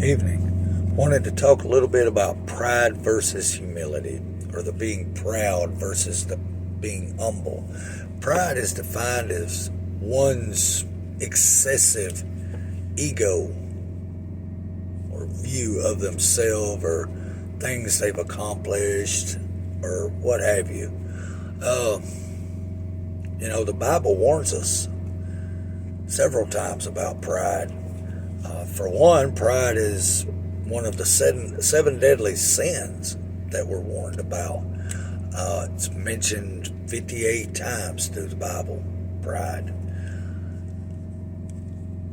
Evening. Wanted to talk a little bit about pride versus humility, or the being proud versus the being humble. Pride is defined as one's excessive ego or view of themselves or things they've accomplished or what have you. The Bible warns us several times about pride. For one, pride is one of the seven deadly sins that we're warned about. It's mentioned 58 times through the Bible, pride.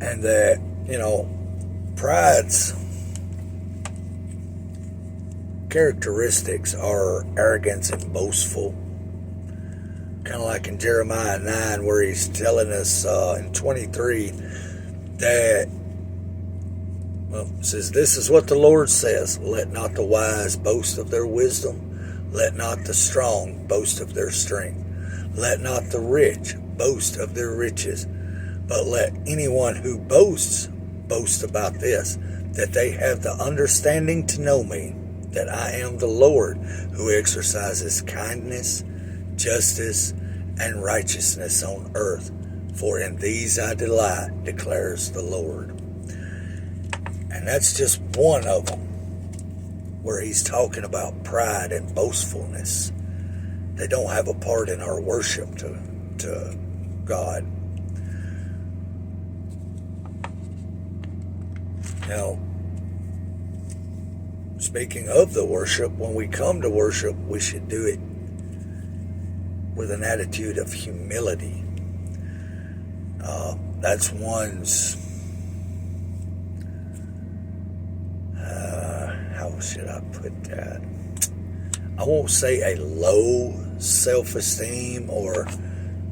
And that, pride's characteristics are arrogance and boastful. Kind of like in Jeremiah 9, where he's telling us in 23 that, it says, "This is what the Lord says, let not the wise boast of their wisdom, let not the strong boast of their strength, let not the rich boast of their riches, but let anyone who boasts boast about this, that they have the understanding to know me, that I am the Lord who exercises kindness, justice, and righteousness on earth, for in these I delight, declares the Lord." And that's just one of them, where he's talking about pride and boastfulness. They don't have a part in our worship to God. Now, speaking of the worship, when we come to worship, we should do it with an attitude of humility. That's one's, how should I put that? I won't say a low self-esteem or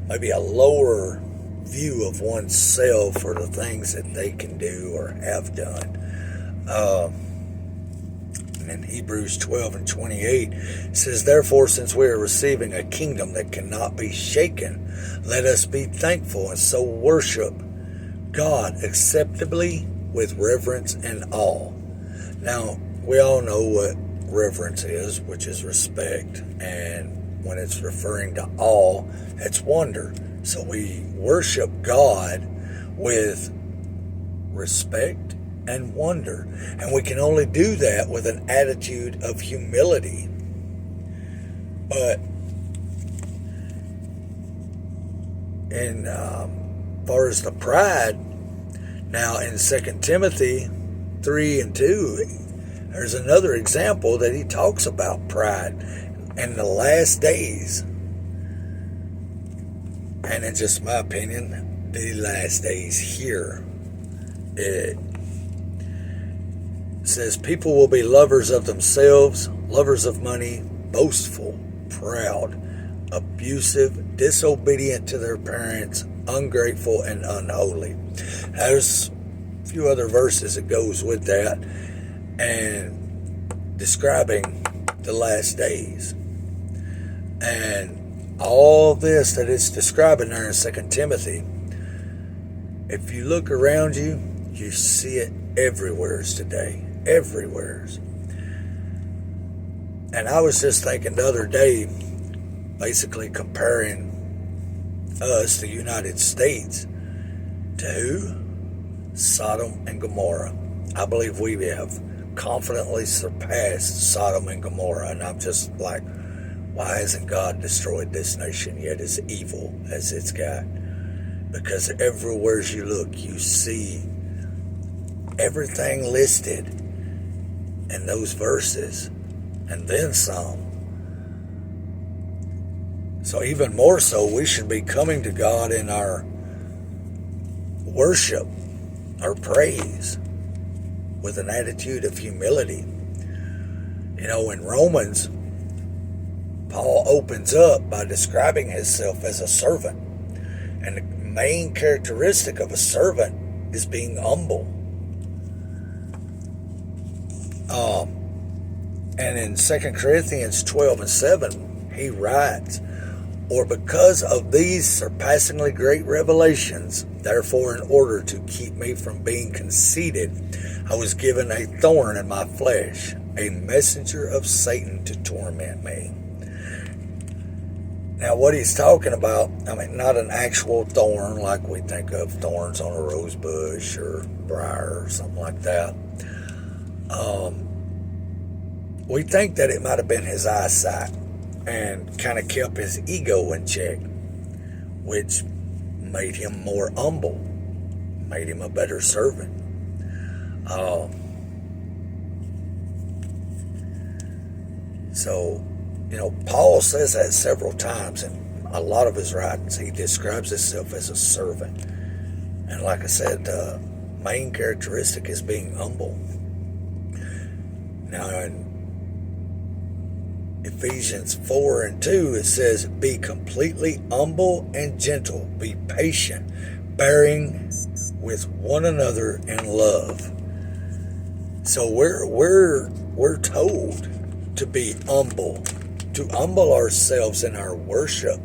maybe a lower view of oneself for the things that they can do or have done. And in Hebrews 12 and 28, it says, "Therefore, since we are receiving a kingdom that cannot be shaken, let us be thankful and so worship God acceptably with reverence and awe." Now, we all know what reverence is, which is respect. And when it's referring to awe, it's wonder. So we worship God with respect and wonder. And we can only do that with an attitude of humility. But in far as the pride, now in 2 Timothy 3 and 2, there's another example that he talks about pride in the last days. And in just my opinion, the last days here, it says, "People will be lovers of themselves, lovers of money, boastful, proud, abusive, disobedient to their parents, ungrateful, and unholy." There's a few other verses that goes with that, and describing the last days. And all this that it's describing there in 2 Timothy, if you look around you, you see it everywheres today. Everywheres. And I was just thinking the other day, basically comparing us, the United States, to who? Sodom and Gomorrah. I believe we have confidently surpassed Sodom and Gomorrah. And I'm just like, why hasn't God destroyed this nation yet, as evil as it's got? Because everywhere you look, you see everything listed in those verses, and then some. So even more so, we should be coming to God in our worship, our praise, with an attitude of humility. In Romans, Paul opens up by describing himself as a servant. And the main characteristic of a servant is being humble. And in 2 Corinthians 12 and 7, he writes, "Or because of these surpassingly great revelations, Therefore, in order to keep me from being conceited, I was given a thorn in my flesh, a messenger of Satan to torment me. Now, what he's talking about, I mean, not an actual thorn like we think of thorns on a rose bush or briar or something like that. We think that it might have been his eyesight and kind of kept his ego in check, which made him more humble, made him a better servant. So, Paul says that several times in a lot of his writings. He describes himself as a servant. And like I said, the main characteristic is being humble. Now, in Ephesians 4:2, it says, be completely humble and gentle. Be patient, bearing with one another in love. So we're told to be humble, to humble ourselves in our worship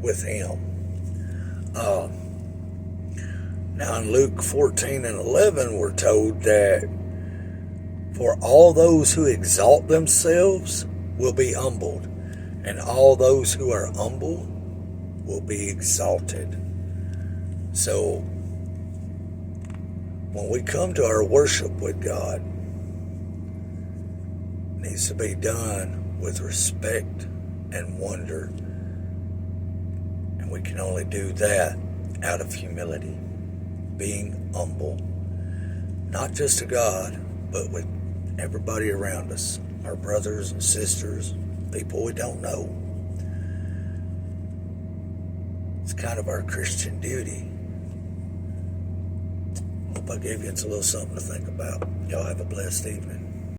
with Him. Now in Luke 14:11, we're told that for all those who exalt themselves will be humbled, and all those who are humble will be exalted. So when we come to our worship with God, it needs to be done with respect and wonder. And we can only do that out of humility, being humble, not just to God, but with everybody around us, our brothers and sisters, people we don't know. It's kind of our Christian duty. Hope I gave you a little something to think about. Y'all have a blessed evening.